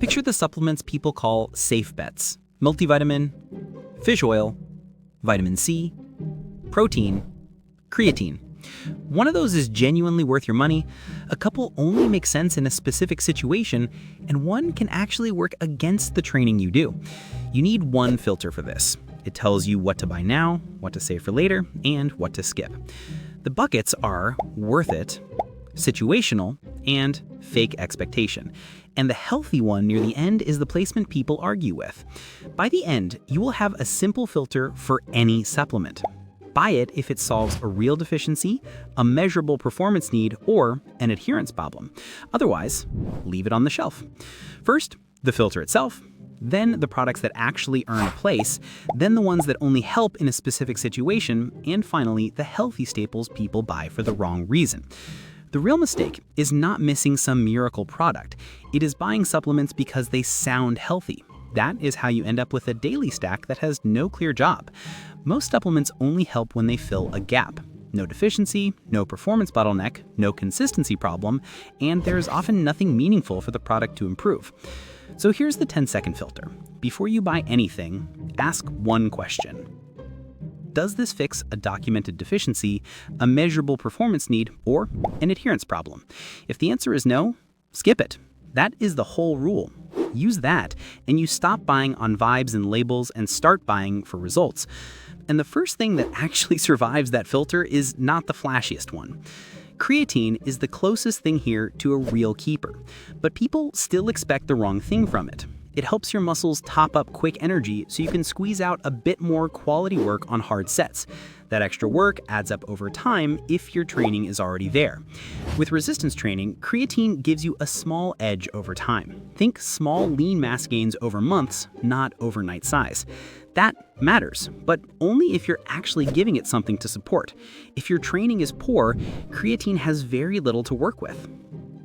Picture the supplements people call safe bets: multivitamin, fish oil, vitamin C, protein, creatine. One of those is genuinely worth your money, a couple only make sense in a specific situation, and one can actually work against the training you do. You need one filter for this. It tells you what to buy now, what to save for later, and what to skip. The buckets are worth it, situational, and fake expectation. And the healthy one near the end is the placement people argue with. By the end, you will have a simple filter for any supplement. Buy it if it solves a real deficiency, a measurable performance need, or an adherence problem. Otherwise, leave it on the shelf. First, the filter itself, then the products that actually earn a place, then the ones that only help in a specific situation, and finally, the healthy staples people buy for the wrong reason. The real mistake is not missing some miracle product. It is buying supplements because they sound healthy. That is how you end up with a daily stack that has no clear job. Most supplements only help when they fill a gap. No deficiency, no performance bottleneck, no consistency problem, and there's often nothing meaningful for the product to improve. So here's the 10-second filter. Before you buy anything, ask one question. Does this fix a documented deficiency, a measurable performance need, or an adherence problem? If the answer is no, skip it. That is the whole rule. Use that, and you stop buying on vibes and labels and start buying for results. And the first thing that actually survives that filter is not the flashiest one. Creatine is the closest thing here to a real keeper, but people still expect the wrong thing from it. It helps your muscles top up quick energy so you can squeeze out a bit more quality work on hard sets. That extra work adds up over time if your training is already there. With resistance training, creatine gives you a small edge over time. Think small lean mass gains over months, not overnight size. That matters, but only if you're actually giving it something to support. If your training is poor, creatine has very little to work with.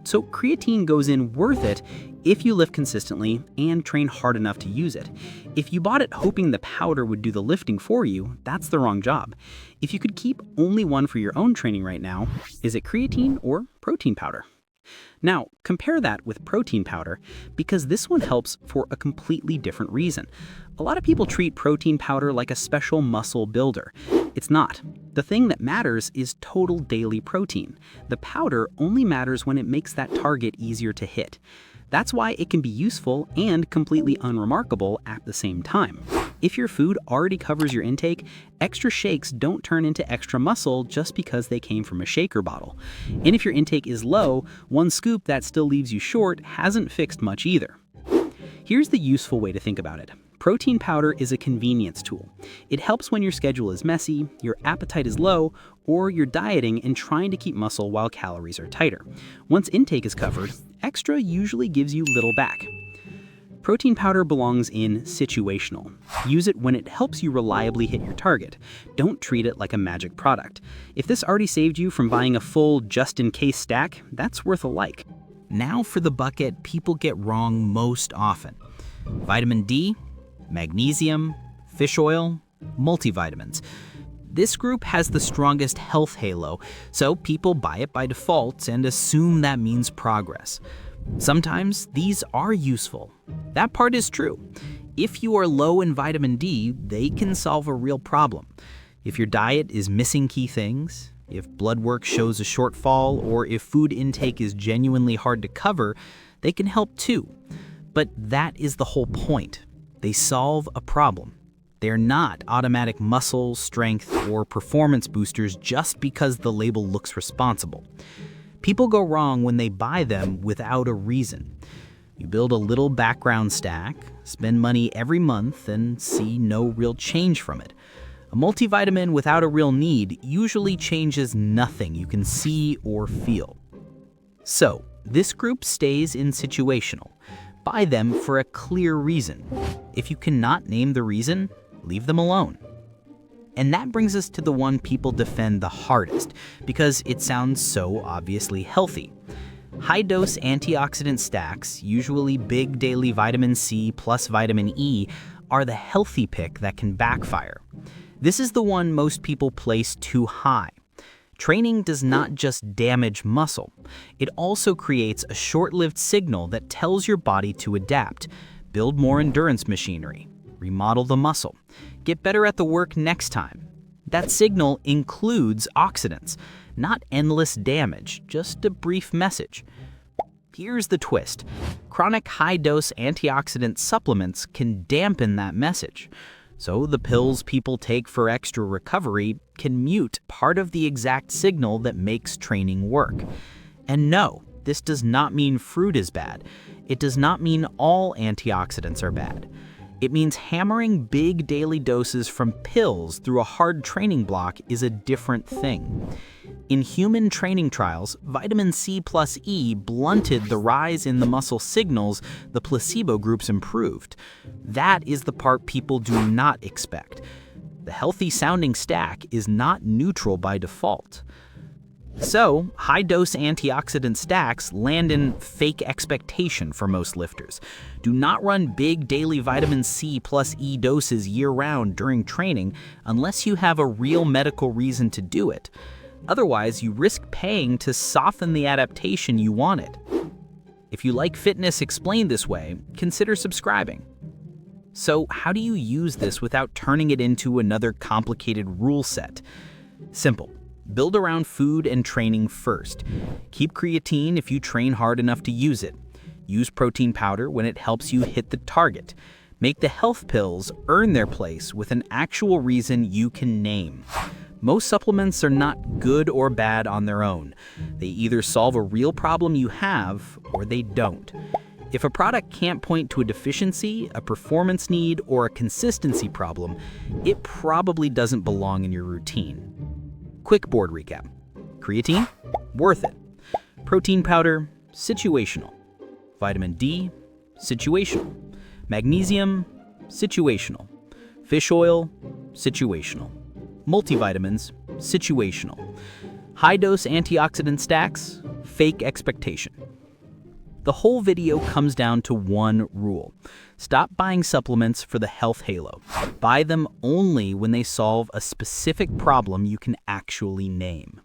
So creatine goes in worth it if you lift consistently and train hard enough to use it. If you bought it hoping the powder would do the lifting for you, that's the wrong job. If you could keep only one for your own training right now, is it creatine or protein powder? Now, compare that with protein powder, because this one helps for a completely different reason. A lot of people treat protein powder like a special muscle builder. It's not. The thing that matters is total daily protein. The powder only matters when it makes that target easier to hit. That's why it can be useful and completely unremarkable at the same time. If your food already covers your intake, extra shakes don't turn into extra muscle just because they came from a shaker bottle. And if your intake is low, one scoop that still leaves you short hasn't fixed much either. Here's the useful way to think about it. Protein powder is a convenience tool. It helps when your schedule is messy, your appetite is low, or you're dieting and trying to keep muscle while calories are tighter. Once intake is covered, extra usually gives you little back. Protein powder belongs in situational. Use it when it helps you reliably hit your target. Don't treat it like a magic product. If this already saved you from buying a full just-in-case stack, that's worth a like. Now for the bucket people get wrong most often. Vitamin D, magnesium, fish oil, multivitamins. This group has the strongest health halo, so people buy it by default and assume that means progress. Sometimes these are useful. That part is true. If you are low in vitamin D, they can solve a real problem. If your diet is missing key things, if blood work shows a shortfall, or if food intake is genuinely hard to cover, they can help too. But that is the whole point. They solve a problem. They're not automatic muscle, strength, or performance boosters just because the label looks responsible. People go wrong when they buy them without a reason. You build a little background stack, spend money every month, and see no real change from it. A multivitamin without a real need usually changes nothing you can see or feel. So, this group stays in situational. Buy them for a clear reason. If you cannot name the reason, leave them alone. And that brings us to the one people defend the hardest, because it sounds so obviously healthy. High-dose antioxidant stacks, usually big daily vitamin C plus vitamin E, are the healthy pick that can backfire. This is the one most people place too high. Training does not just damage muscle. It also creates a short-lived signal that tells your body to adapt, build more endurance machinery, remodel the muscle, get better at the work next time. That signal includes oxidants, not endless damage, just a brief message. Here's the twist. Chronic high-dose antioxidant supplements can dampen that message. So the pills people take for extra recovery can mute part of the exact signal that makes training work. And no, this does not mean fruit is bad. It does not mean all antioxidants are bad. It means hammering big daily doses from pills through a hard training block is a different thing. In human training trials, vitamin C plus E blunted the rise in the muscle signals the placebo groups improved. That is the part people do not expect. The healthy-sounding stack is not neutral by default. So, high-dose antioxidant stacks land in fake expectation for most lifters. Do not run big daily vitamin C plus E doses year-round during training unless you have a real medical reason to do it. Otherwise, you risk paying to soften the adaptation you wanted. If you like fitness explained this way, consider subscribing. So, how do you use this without turning it into another complicated rule set? Simple. Build around food and training first. Keep creatine if you train hard enough to use it. Use protein powder when it helps you hit the target. Make the health pills earn their place with an actual reason you can name. Most supplements are not good or bad on their own. They either solve a real problem you have or they don't. If a product can't point to a deficiency, a performance need, or a consistency problem, it probably doesn't belong in your routine. Quick board recap. Creatine? Worth it. Protein powder? Situational. Vitamin D? Situational. Magnesium? Situational. Fish oil? Situational. Multivitamins? Situational. High-dose antioxidant stacks? Fake expectation. The whole video comes down to one rule. Stop buying supplements for the health halo. Buy them only when they solve a specific problem you can actually name.